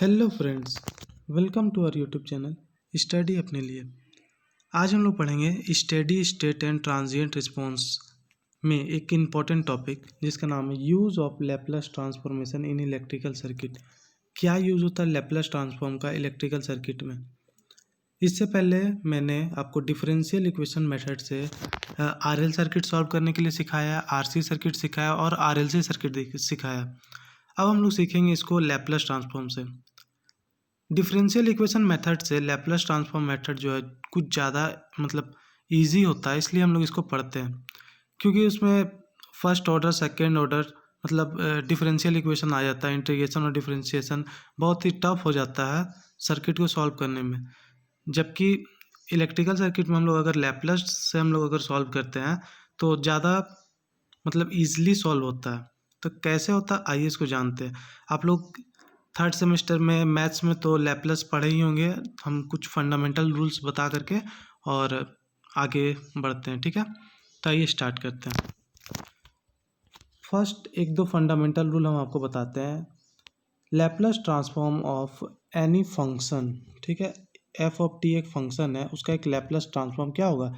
Hello friends, welcome to our YouTube channel study अपने लिए। आज हम लोग पढ़ेंगे steady state and transient response में एक इम्पॉर्टेंट टॉपिक जिसका नाम है use of Laplace transformation in electrical circuit. क्या यूज़ होता है लैप्लास ट्रांसफॉर्म का इलेक्ट्रिकल सर्किट में। इससे पहले मैंने आपको डिफरेंशियल इक्वेशन मेथड से आरएल सर्किट सॉल्व करने के लिए सिखाया, आरसी सर्किट सिखाया और आरएलसी सर्किट सिखाया। अब हम लोग सीखेंगे इसको लैप्लास ट्रांसफॉर्म से। डिफरेंशियल इक्वेशन मेथड से लैप्लास ट्रांसफॉर्म मेथड जो है कुछ ज़्यादा इजी होता है, इसलिए हम लोग इसको पढ़ते हैं क्योंकि उसमें first order second order differential equation आ जाता है। इंटीग्रेशन और डिफरेंशिएशन बहुत ही टफ हो जाता है सर्किट को सॉल्व करने में, जबकि इलेक्ट्रिकल सर्किट में हम लोग अगर लैप्लास से हम लोग अगर सॉल्व करते हैं तो ज़्यादा ईजिली सॉल्व होता है। तो कैसे होता है आइए इसको जानते हैं। आप लोग थर्ड सेमेस्टर में मैथ्स में तो लैप्लास पढ़े ही होंगे। हम कुछ फंडामेंटल रूल्स बता करके और आगे बढ़ते हैं, ठीक है। तो आइए स्टार्ट करते हैं। फर्स्ट एक दो फंडामेंटल रूल हम आपको बताते हैं। Laplace transform of any function, ठीक है। एफ ऑफ टी एक फंक्शन है, उसका एक लैप्लास ट्रांसफॉर्म क्या होगा,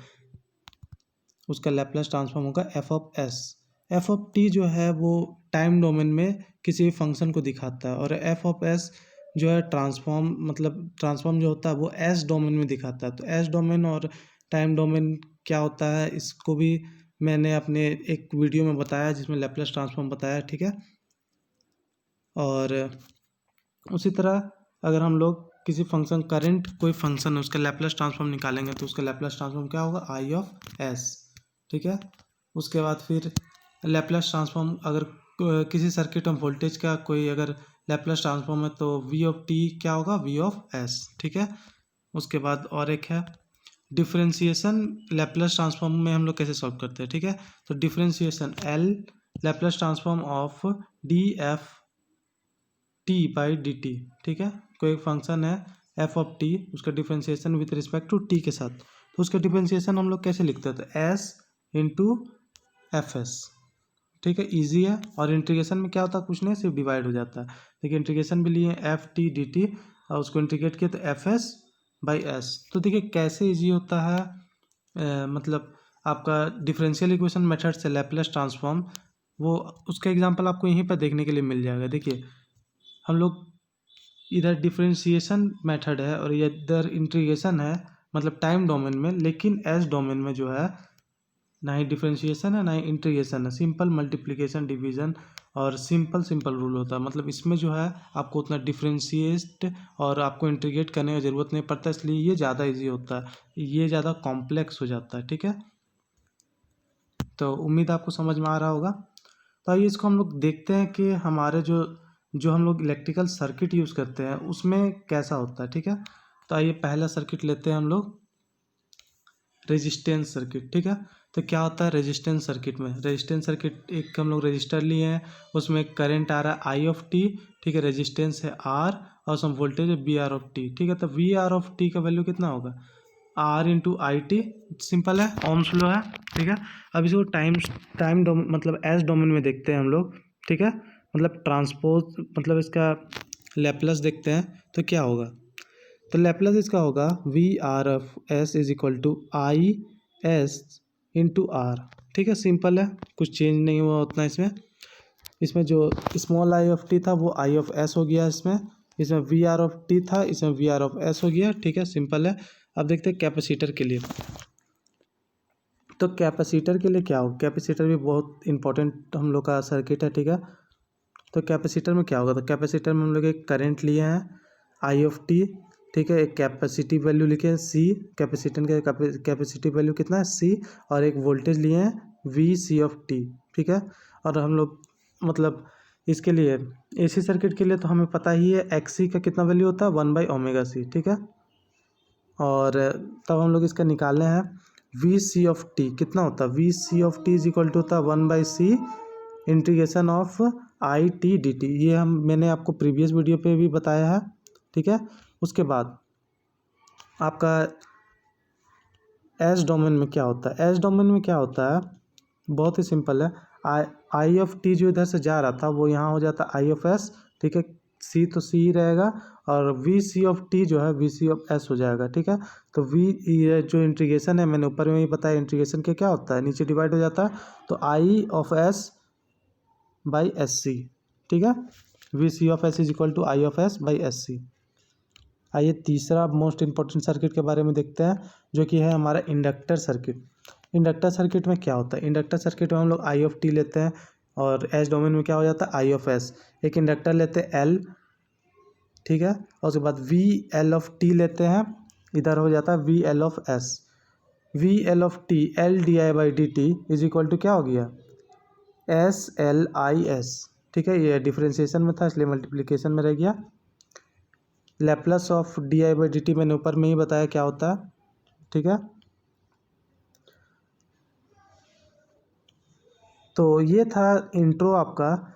उसका लैप्लास ट्रांसफॉर्म होगा F of S. F of T जो है वो टाइम डोमेन में किसी भी फंक्शन को दिखाता है और एफ ऑफ एस जो है ट्रांसफॉर्म जो होता है वो एस डोमेन में दिखाता है। तो एस डोमेन और टाइम डोमेन क्या होता है इसको भी मैंने अपने एक वीडियो में बताया जिसमें लैप्लास ट्रांसफॉर्म बताया, ठीक है। और उसी तरह अगर हम लोग किसी फंक्शन करंट कोई फंक्शन है उसका लैप्लास ट्रांसफॉर्म निकालेंगे तो उसका लैप्लास ट्रांसफॉर्म क्या होगा, आई ऑफ एस, ठीक है। उसके बाद फिर लैप्लास ट्रांसफॉर्म अगर किसी सर्किट में वोल्टेज का कोई अगर लैप्लास ट्रांसफॉर्म है तो वी ऑफ टी क्या होगा, वी ऑफ एस, ठीक है। उसके बाद और एक है डिफरेंशिएशन। लैप्लास ट्रांसफॉर्म में हम लोग कैसे सॉल्व करते हैं, ठीक है। तो differentiation L Laplace transform of D F T by D T, ठीक है। कोई फंक्शन है एफ ऑफ टी, उसका डिफरेंशिएशन विथ रिस्पेक्ट टू टी के साथ, तो उसका डिफरेंशिएशन हम लोग कैसे लिखते हैं, तो एस इंटू एफ एस, ठीक है। ईजी है। और इंटीग्रेशन में क्या होता है, कुछ नहीं, सिर्फ डिवाइड हो जाता है। देखिए इंटीग्रेशन भी लिए एफ टी डी टी और उसको इंटीग्रेट किया तो एफ एस बाई एस। तो देखिए कैसे ईजी होता है आपका डिफरेंशियल इक्वेशन मेथड से लैप्लास ट्रांसफॉर्म, वो उसका एग्जांपल आपको यहीं पर देखने के लिए मिल जाएगा। देखिए हम लोग इधर डिफरेंशिएशन मेथड है और इधर इंटीग्रेशन है, टाइम डोमेन में, लेकिन एस डोमेन में जो है ना ही डिफरेंशिएशन है ना ही इंटीग्रेशन है, सिंपल मल्टीप्लिकेशन डिवीजन और सिंपल रूल होता है। इसमें जो है आपको उतना डिफरेंशिएट और आपको इंटीग्रेट करने की ज़रूरत नहीं पड़ता, इसलिए ये ज़्यादा इजी होता है, ये ज़्यादा कॉम्प्लेक्स हो जाता है, ठीक है। तो उम्मीद आपको समझ में आ रहा होगा। तो आइए इसको हम लोग देखते हैं कि हमारे जो हम लोग इलेक्ट्रिकल सर्किट यूज़ करते हैं उसमें कैसा होता है, ठीक है। तो आइए पहला सर्किट लेते हैं हम लोग, रेजिस्टेंस सर्किट, ठीक है। तो क्या होता है रेजिस्टेंस सर्किट में, रेजिस्टेंस सर्किट एक हम लोग रजिस्टर लिए हैं, उसमें करंट आ रहा है आई ऑफ टी, ठीक है। रेजिस्टेंस है आर और उसमें वोल्टेज है बी आर ऑफ टी, ठीक है। तो वी आर ऑफ टी का वैल्यू कितना होगा, R into I T, simple है, ओम्स लॉ है, ठीक है। अब इसको टाइम एस डोमेन में देखते हैं हम लोग, ठीक है। ट्रांसपोज इसका लैप्लास देखते हैं तो क्या होगा, तो लैप्लास इसका होगा V R F S is equal to I S into R, ठीक है। सिंपल है, कुछ चेंज नहीं हुआ उतना इसमें जो स्मॉल आई ऑफ टी था वो आई ऑफ एस हो गया, इसमें वी आर ऑफ टी था, इसमें वी आर ऑफ एस हो गया, ठीक है। सिंपल है। अब देखते हैं कैपेसिटर के लिए। तो कैपेसिटर के लिए क्या हो, कैपेसिटर भी बहुत इंपॉर्टेंट हम लोग का सर्किट है, ठीक है। तो कैपेसिटर में क्या होगा, तो कैपेसिटर में हम लोग एक करंट लिए हैं आई ऑफ टी, ठीक है। एक कैपेसिटी वैल्यू लिखे हैं सी, कैपेसिटर का कैपेसिटी वैल्यू कितना है सी, और एक वोल्टेज लिए हैं वी सी ऑफ टी, ठीक है। और हम लोग इसके लिए एसी सर्किट के लिए तो हमें पता ही है एक्स सी का कितना वैल्यू होता है 1/ओमेगा सी, ठीक है। और तब हम लोग इसका निकालने हैं वी सी ऑफ टी कितना होता है, V C of T is equal to होता है 1/c integration of I T D T. ये मैंने आपको प्रीवियस वीडियो पे भी बताया है, ठीक है। उसके बाद आपका एस डोमेन में क्या होता है, एस डोमेन में क्या होता है, बहुत ही सिंपल है। आई ऑफ टी जो इधर से जा रहा था वो यहाँ हो जाता है आई ऑफ एस, ठीक है। सी तो सी ही रहेगा और वी सी ऑफ टी जो है वी सी ऑफ एस हो जाएगा, ठीक है। तो वी ये जो इंटीग्रेशन है मैंने ऊपर में ही बताया इंटीग्रेशन के क्या होता है, नीचे डिवाइड हो जाता है, तो I of S by S C, ठीक है। V C of S is equal to I of S by S C. आइए तीसरा मोस्ट इंपॉर्टेंट सर्किट के बारे में देखते हैं, जो कि है हमारा इंडक्टर सर्किट। इंडक्टर सर्किट में क्या होता है, इंडक्टर सर्किट में हम लोग आई ऑफ टी लेते हैं और एस डोमेन में क्या हो जाता है आई ऑफ एस। एक इंडक्टर लेते हैं एल, ठीक है, और उसके बाद वी एल ऑफ टी लेते हैं, इधर हो जाता है V L of S. V L of T L D I by D T is equal to क्या हो गया एस एल आई एस, ठीक है। ये डिफ्रेंसिएशन में था इसलिए मल्टीप्लिकेशन में रह गया। Laplace of D I by D T मैंने ऊपर में ही बताया क्या होता है, ठीक है। तो ये था इंट्रो आपका,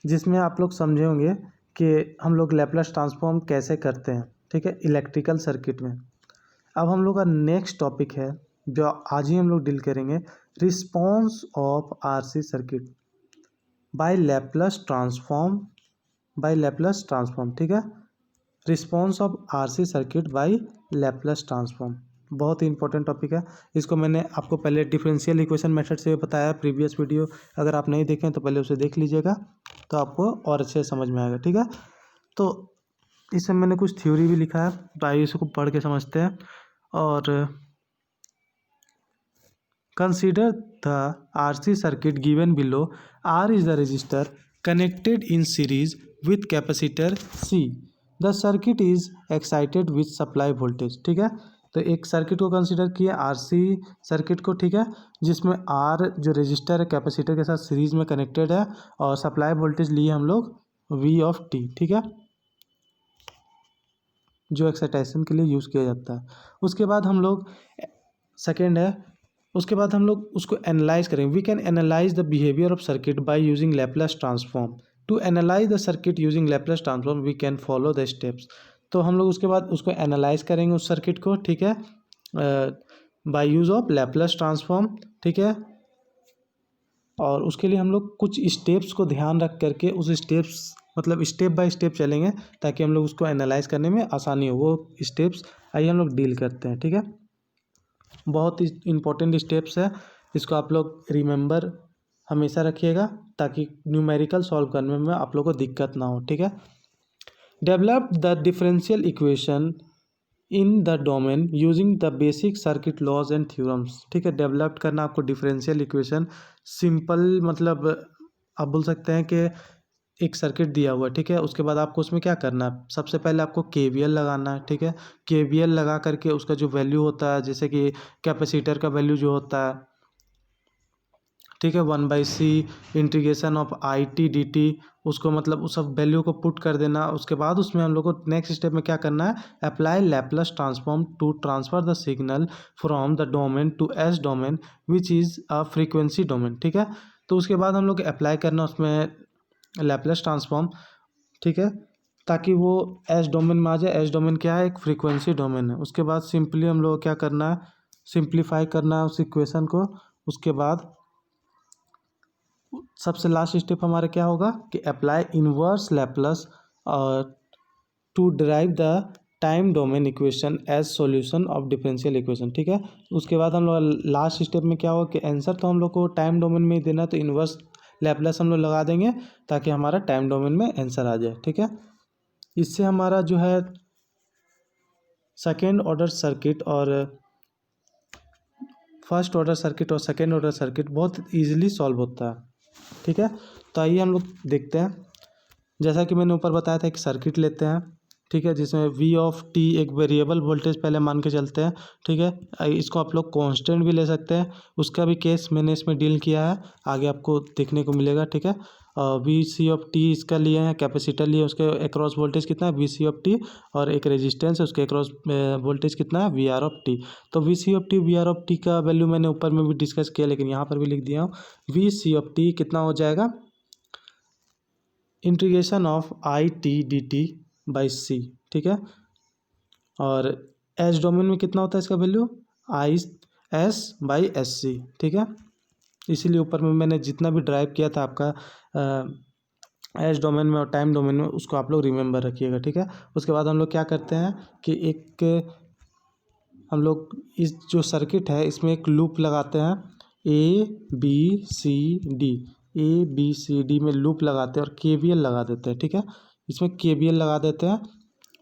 जिसमें आप लोग समझे होंगे कि हम लोग लैप्लस ट्रांसफॉर्म कैसे करते हैं, ठीक है, इलेक्ट्रिकल सर्किट में। अब हम लोग का नेक्स्ट टॉपिक है जो आज ही हम लोग डील करेंगे, response of RC circuit by Laplace transform, by Laplace transform, ठीक है। Response of RC circuit by Laplace transform बहुत ही इंपॉर्टेंट टॉपिक है। इसको मैंने आपको पहले डिफरेंशियल इक्वेशन मेथड से बताया प्रीवियस वीडियो, अगर आप नहीं देखें तो पहले उसे देख लीजिएगा तो आपको और अच्छे से समझ में आएगा, ठीक है। तो इसमें मैंने कुछ थ्योरी भी लिखा है, तो आइए इसको पढ़ के समझते हैं। और consider the RC circuit given below. R is the resistor connected in series with capacitor C. The circuit is excited with supply voltage, ठीक है। तो एक सर्किट को कंसीडर किया आरसी सर्किट को, ठीक है, जिसमें आर जो रजिस्टर है कैपेसिटर के साथ सीरीज में कनेक्टेड है और सप्लाई वोल्टेज लिए हम लोग वी ऑफ टी, ठीक है, जो एक्साइटेशन के लिए यूज़ किया जाता है। उसके बाद हम लोग सेकेंड है, उसके बाद हम लोग उसको एनालाइज करेंगे। We can analyse the behaviour of circuit by using Laplace transform. To analyse the circuit using Laplace transform we can follow the steps. तो हम लोग उसके बाद उसको एनालाइज करेंगे उस सर्किट को, ठीक है, by use of Laplace transform, ठीक है। और उसके लिए हम लोग कुछ स्टेप्स को ध्यान रख करके उस स्टेप्स मतलब स्टेप बाय स्टेप चलेंगे ताकि हम लोग उसको एनालाइज करने में आसानी हो। वो स्टेप्स आइए हम लोग डील करते हैं, ठीक है। बहुत ही इंपॉर्टेंट स्टेप्स है, इसको आप लोग रिमेंबर हमेशा रखिएगा ताकि न्यूमेरिकल सॉल्व करने में आप लोग को दिक्कत ना हो, ठीक है। Develop the differential equation in the domain using the basic circuit laws and theorems, ठीक है। डेवलप करना आपको डिफरेंशियल इक्वेशन, सिंपल मतलब आप बोल सकते हैं कि एक सर्किट दिया हुआ है, ठीक है, उसके बाद आपको उसमें क्या करना है, सबसे पहले आपको केवीएल लगाना है, ठीक है। केवीएल लगा करके उसका जो वैल्यू होता है, जैसे कि कैपेसिटर का वैल्यू जो होता है, ठीक है, 1/c integration of I T D T, उसको मतलब उस सब वैल्यू को पुट कर देना। उसके बाद उसमें हम लोग को नेक्स्ट स्टेप में क्या करना है, apply Laplace transform to transfer the signal from the domain to S domain which is a frequency domain, ठीक है। तो उसके बाद हम लोग अप्लाई करना उसमें लैप्लस ट्रांसफॉर्म, ठीक है, ताकि वो एस डोमेन में आ जाए। एस डोमेन क्या है, एक फ्रीक्वेंसी डोमेन है। उसके बाद सिंपली हम लोग क्या करना है, सिंप्लीफाई करना है उस इक्वेशन को। उसके बाद सबसे लास्ट स्टेप हमारा क्या होगा कि apply inverse Laplace to derive the time domain equation as solution of differential equation, ठीक है। उसके बाद हम लोग लास्ट स्टेप में क्या होगा कि आंसर तो हम लोग को टाइम डोमेन में ही देना है, तो इन्वर्स लैप्लस हम लोग लगा देंगे ताकि हमारा टाइम डोमेन में आंसर आ जाए, ठीक है। इससे हमारा जो है सेकेंड ऑर्डर सर्किट और फर्स्ट ऑर्डर सर्किट और सेकेंड ऑर्डर सर्किट बहुत ईजिली सॉल्व होता है, ठीक है। तो आइए हम लोग देखते हैं, जैसा कि मैंने ऊपर बताया था एक सर्किट लेते हैं, ठीक है, जिसमें वी ऑफ टी एक वेरिएबल वोल्टेज पहले मान के चलते हैं, ठीक है। इसको आप लोग कांस्टेंट भी ले सकते हैं, उसका भी केस मैंने इसमें डील किया है, आगे आपको देखने को मिलेगा, ठीक है। वी सी ऑफ टी इसका लिए हैं, कैपेसिटर लिए, उसके अक्रॉस वोल्टेज कितना है वी सी ऑफ टी, और एक रेजिस्टेंस है उसके अक्रॉस वोल्टेज कितना है वी आर ऑफ टी। तो V C of T V R of T का वैल्यू मैंने ऊपर में भी डिस्कस किया, लेकिन यहाँ पर भी लिख दिया हूँ। वी सी ऑफ टी कितना हो जाएगा, integration of I T D T by C, ठीक है। और एस डोमेन में कितना होता है इसका value I S by S C, ठीक है। इसीलिए ऊपर में मैंने जितना भी ड्राइव किया था आपका एस डोमेन में और टाइम डोमेन में, उसको आप लोग रिमेंबर रखिएगा, ठीक है। उसके बाद हम लोग क्या करते हैं कि हम लोग इस जो सर्किट है इसमें एक लूप लगाते हैं, ए बी सी डी में लूप लगाते हैं और KVL लगा देते हैं, ठीक है। इसमें KVL लगा देते हैं,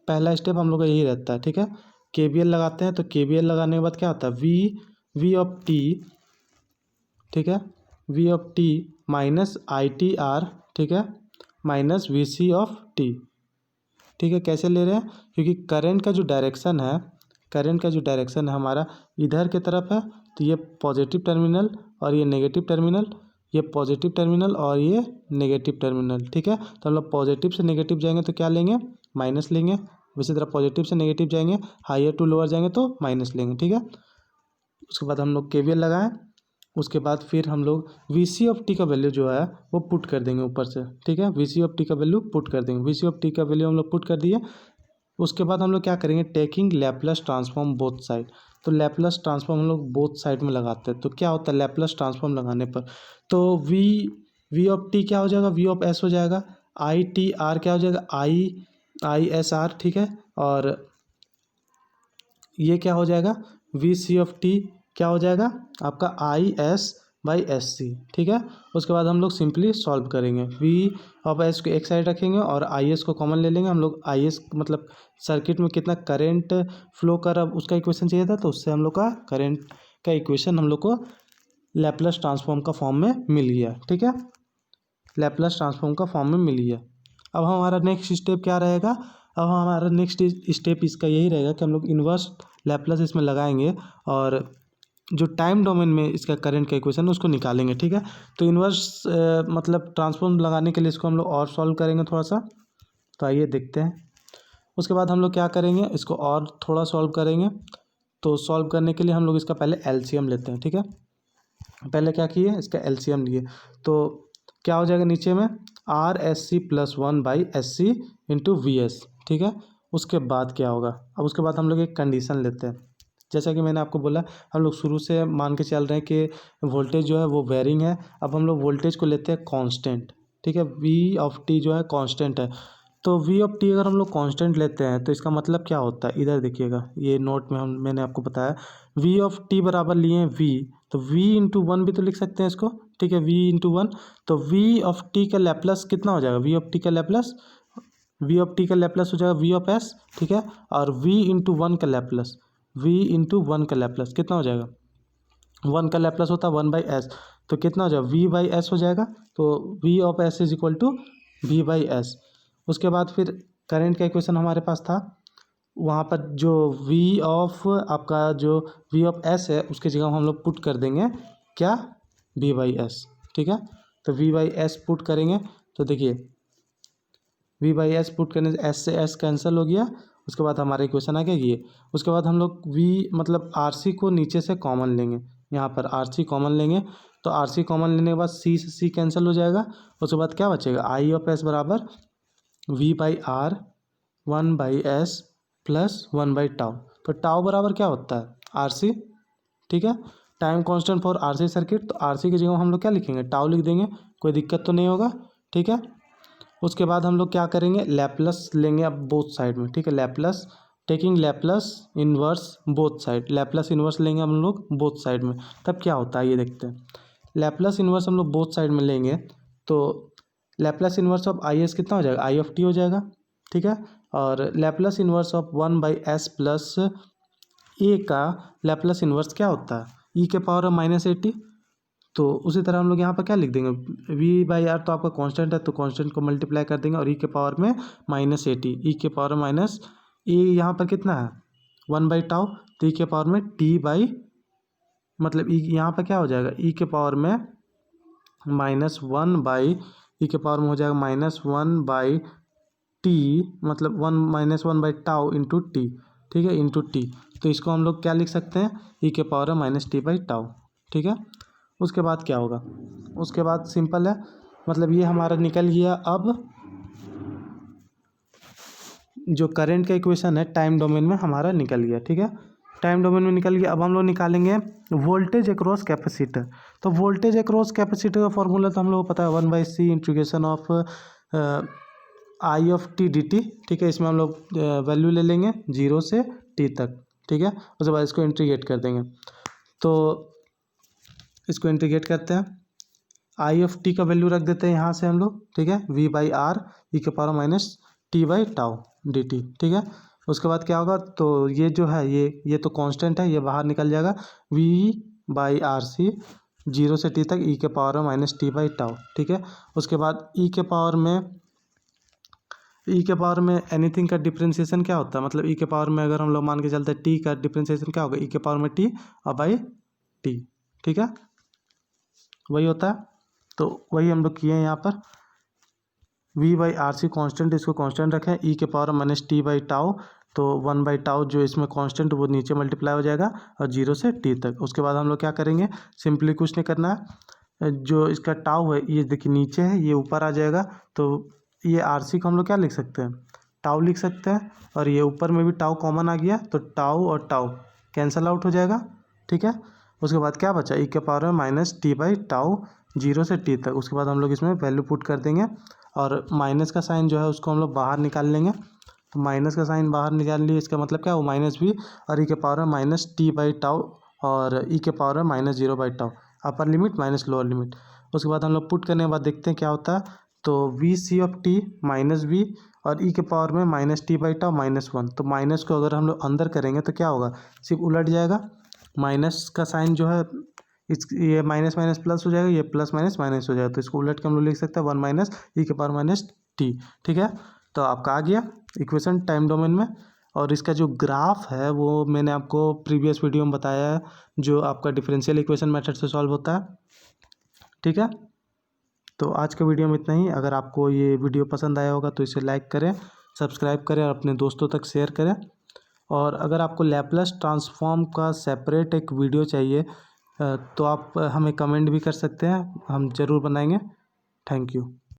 पहला स्टेप हम लोग का यही रहता है, ठीक है। KVL लगाते हैं तो KVL लगाने के बाद क्या होता है, वी ऑफ टी, ठीक है, V of T minus ITR, ठीक है, माइनस VC ऑफ टी, ठीक है। कैसे ले रहे हैं, क्योंकि करंट का जो डायरेक्शन है हमारा इधर के तरफ है, तो ये पॉजिटिव टर्मिनल और ये नेगेटिव टर्मिनल, ये पॉजिटिव टर्मिनल और ये नेगेटिव टर्मिनल, ठीक है। तो हम लोग पॉजिटिव से नेगेटिव जाएंगे तो क्या लेंगे, माइनस लेंगे। उसी तरह पॉजिटिव से नेगेटिव जाएंगे, हायर टू लोअर जाएंगे तो माइनस लेंगे, ठीक है। उसके बाद हम लोग KVL लगाएं, उसके बाद फिर हम लोग VC ऑफ टी का वैल्यू जो है वो पुट कर देंगे ऊपर से, ठीक है। VC ऑफ टी का वैल्यू पुट कर देंगे, VC ऑफ टी का वैल्यू हम लोग पुट कर दिए। उसके बाद हम लोग क्या करेंगे, taking Laplace transform both side. तो लैप्लस ट्रांसफॉर्म हम लोग बोथ साइड में लगाते हैं। तो क्या होता है लैप्लस ट्रांसफॉर्म लगाने पर, तो वी ऑफ टी क्या हो जाएगा, वी ऑफ एस हो जाएगा, ITR क्या हो जाएगा, ISR, ठीक है। और ये क्या हो जाएगा, VC ऑफ टी क्या हो जाएगा आपका IS/SC, ठीक है। उसके बाद हम लोग सिंपली सॉल्व करेंगे, V ऑफ S को एक साइड रखेंगे और IS को कॉमन ले लेंगे। हम लोग IS मतलब सर्किट में कितना करंट फ्लो कर रहा उसका इक्वेशन चाहिए था, तो उससे हम लोग का करंट का इक्वेशन हम लोग को लैप्लस ट्रांसफॉर्म का फॉर्म में मिल गया, ठीक है, लैप्लस ट्रांसफॉर्म का फॉर्म में मिल गया। अब हमारा नेक्स्ट स्टेप क्या रहेगा, अब हमारा नेक्स्ट स्टेप इसका यही रहेगा कि हम लोग इन्वर्स लैप्लस इसमें लगाएंगे और जो टाइम डोमेन में इसका करंट का इक्वेशन है उसको निकालेंगे, ठीक है। तो इन्वर्स मतलब ट्रांसफॉर्म लगाने के लिए इसको हम लोग और सॉल्व करेंगे थोड़ा सा, तो आइए देखते हैं। उसके बाद हम लोग क्या करेंगे, इसको और थोड़ा सॉल्व करेंगे। तो सॉल्व करने के लिए हम लोग इसका पहले LCM लेते हैं, ठीक है। पहले क्या किए, इसका LCM लिए, तो क्या हो जाएगा नीचे में RSC + 1/SC × VS, ठीक है। उसके बाद क्या होगा, अब उसके बाद हम लोग एक कंडीशन लेते हैं। जैसा कि मैंने आपको बोला, हम लोग शुरू से मान के चल रहे हैं कि वोल्टेज जो है वो वेरिंग है। अब हम लोग वोल्टेज को लेते हैं कांस्टेंट, ठीक है। V ऑफ टी जो है कांस्टेंट है, तो V ऑफ टी अगर हम लोग कांस्टेंट लेते हैं तो इसका मतलब क्या होता है, इधर देखिएगा, ये नोट में मैंने आपको बताया, V ऑफ टी बराबर लिए हैं V, तो V × 1 भी तो लिख सकते हैं इसको, ठीक है, V × 1। तो V ऑफ टी का लैप्लस कितना हो जाएगा, V ऑफ टी का लैप्लस हो जाएगा V ऑफ S, ठीक है। और V × 1 का लैप्लस, V × 1 का लैप्लस कितना हो जाएगा, 1 का लैप्लस होता है 1/S, तो कितना हो जाएगा V/S हो जाएगा। तो V ऑफ S = V/S। उसके बाद फिर करंट का इक्वेशन हमारे पास था, वहाँ पर जो V ऑफ S है उसकी जगह हम लोग पुट कर देंगे क्या, V/S, ठीक है। तो V/S पुट करेंगे, तो देखिए V/S पुट करने से S से S कैंसिल हो गया। उसके बाद हमारा इक्वेशन आ गया ये। उसके बाद हम लोग V मतलब RC को नीचे से कॉमन लेंगे, यहाँ पर RC कॉमन लेंगे, तो RC कॉमन लेने के बाद C से C कैंसिल हो जाएगा। उसके बाद क्या बचेगा, I ऑफ S बराबर V/R 1/S + 1/τ। तो टाउ बराबर क्या होता है, RC, ठीक है, time constant for RC circuit. तो RC की जगह हम लोग क्या लिखेंगे, टाउ लिख देंगे, कोई दिक्कत तो नहीं होगा, ठीक है। उसके बाद हम लोग क्या करेंगे, लैप्लस लेंगे अब बोथ साइड में, ठीक है, Laplace, taking Laplace inverse both side, Laplace inverse लेंगे हम लोग बोथ साइड में। तब क्या होता है ये देखते हैं, लैप्लस इन्वर्स हम लोग बोथ साइड में लेंगे तो लैप्लस इन्वर्स ऑफ IS कितना हो जाएगा, I ऑफ टी हो जाएगा, ठीक है। और Laplace inverse of 1/S + A का लैप्लस इन्वर्स क्या होता है, E के पावर -80। तो उसी तरह हम लोग यहाँ पर क्या लिख देंगे, V/R तो आपका कांस्टेंट है, तो कांस्टेंट को मल्टीप्लाई कर देंगे और E के पावर में -80, E के पावर माइनस A यहाँ पर कितना है 1/τ, तो E के पावर में T मतलब E यहाँ पर क्या हो जाएगा, E के पावर में E के पावर में हो जाएगा -1/T, मतलब 1/τ × T, ठीक है, × T। तो इसको हम लोग क्या लिख सकते हैं, E के पावर में -T/τ, ठीक है। उसके बाद क्या होगा, उसके बाद सिंपल है, मतलब ये हमारा निकल गया। अब जो करंट का इक्वेशन है टाइम डोमेन में हमारा निकल गया, ठीक है, टाइम डोमेन में निकल गया। अब हम लोग निकालेंगे वोल्टेज अक्रॉस कैपेसिटर। तो वोल्टेज अक्रॉस कैपेसिटर का फॉर्मूला तो हम लोग को पता है, 1/C integration of I of T D T, ठीक है। इसमें हम लोग वैल्यू ले लेंगे 0 से टी तक, ठीक है। उसके बाद इसको इंटीग्रेट कर देंगे। तो इसको इंटीग्रेट करते हैं, आई ऑफ टी का वैल्यू रख देते हैं यहाँ से हम लोग, ठीक है। वी बाई आर ई के power minus T by tau D T, ठीक है। उसके बाद क्या होगा, तो ये जो है ये तो कांस्टेंट है, ये बाहर निकल जाएगा। वी बाई आर सी 0 से टी तक ई के पावर में माइनस टी बाई टाउ, ठीक है। उसके बाद ई के पावर में एनीथिंग का डिफ्रेंशिएशन क्या होता है, मतलब ई के पावर में अगर हम लोग मान के चलते हैं टी का डिफ्रेंशिएशन क्या होगा, ई के पावर में टी और बाई टी, ठीक है, वही होता है। तो वही हम लोग किए हैं यहाँ पर। V by R C constant, इसको कॉन्स्टेंट रखें, ई के power minus T by tau, तो 1 बाई टाउ जो इसमें कांस्टेंट वो नीचे मल्टीप्लाई हो जाएगा और 0 से टी तक। उसके बाद हम लोग क्या करेंगे, सिंपली कुछ नहीं करना है, जो इसका टाउ है ये देखिए नीचे है, ये ऊपर आ जाएगा। तो ये आर सी को हम लोग क्या लिख सकते हैं, टाउ लिख सकते हैं। और ये ऊपर में भी टाउ कॉमन आ गया, तो टाउ और टाउ कैंसल आउट हो जाएगा, ठीक है। उसके बाद क्या बचा, ई के पावर में माइनस टी बाई टाउ 0 से टी तक। उसके बाद हम लोग इसमें वैल्यू पुट कर देंगे और माइनस का साइन जो है उसको हम लोग बाहर निकाल लेंगे। तो माइनस का साइन बाहर निकाल लिए, इसका मतलब क्या हो, माइनस भी, और ई के पावर में माइनस टी बाई टाउ और ई के पावर में minus 0 by tau, upper limit minus lower limit. उसके बाद हम लोग पुट करने के बाद देखते हैं क्या होता है। तो V C of T minus V और ई के पावर में माइनस टी बाई टाउ -1। तो माइनस को अगर हम लोग अंदर करेंगे तो क्या होगा, सिर्फ उलट जाएगा। माइनस का साइन जो है ये माइनस माइनस प्लस हो जाएगा, ये प्लस माइनस माइनस हो जाएगा। तो इसको उलट के हम लोग लिख सकते हैं 1 माइनस ई के पावर माइनस टी, ठीक है। तो आपका आ गया इक्वेशन टाइम डोमेन में। और इसका जो ग्राफ है वो मैंने आपको प्रीवियस वीडियो में बताया है, जो आपका डिफरेंशियल इक्वेशन मेथड से सॉल्व होता है, ठीक है। तो आज के वीडियो में इतना ही। अगर आपको ये वीडियो पसंद आया होगा तो इसे लाइक करें, सब्सक्राइब करें और अपने दोस्तों तक शेयर करें। और अगर आपको लैपलास ट्रांसफॉर्म का सेपरेट एक वीडियो चाहिए तो आप हमें कमेंट भी कर सकते हैं, हम ज़रूर बनाएंगे। Thank you.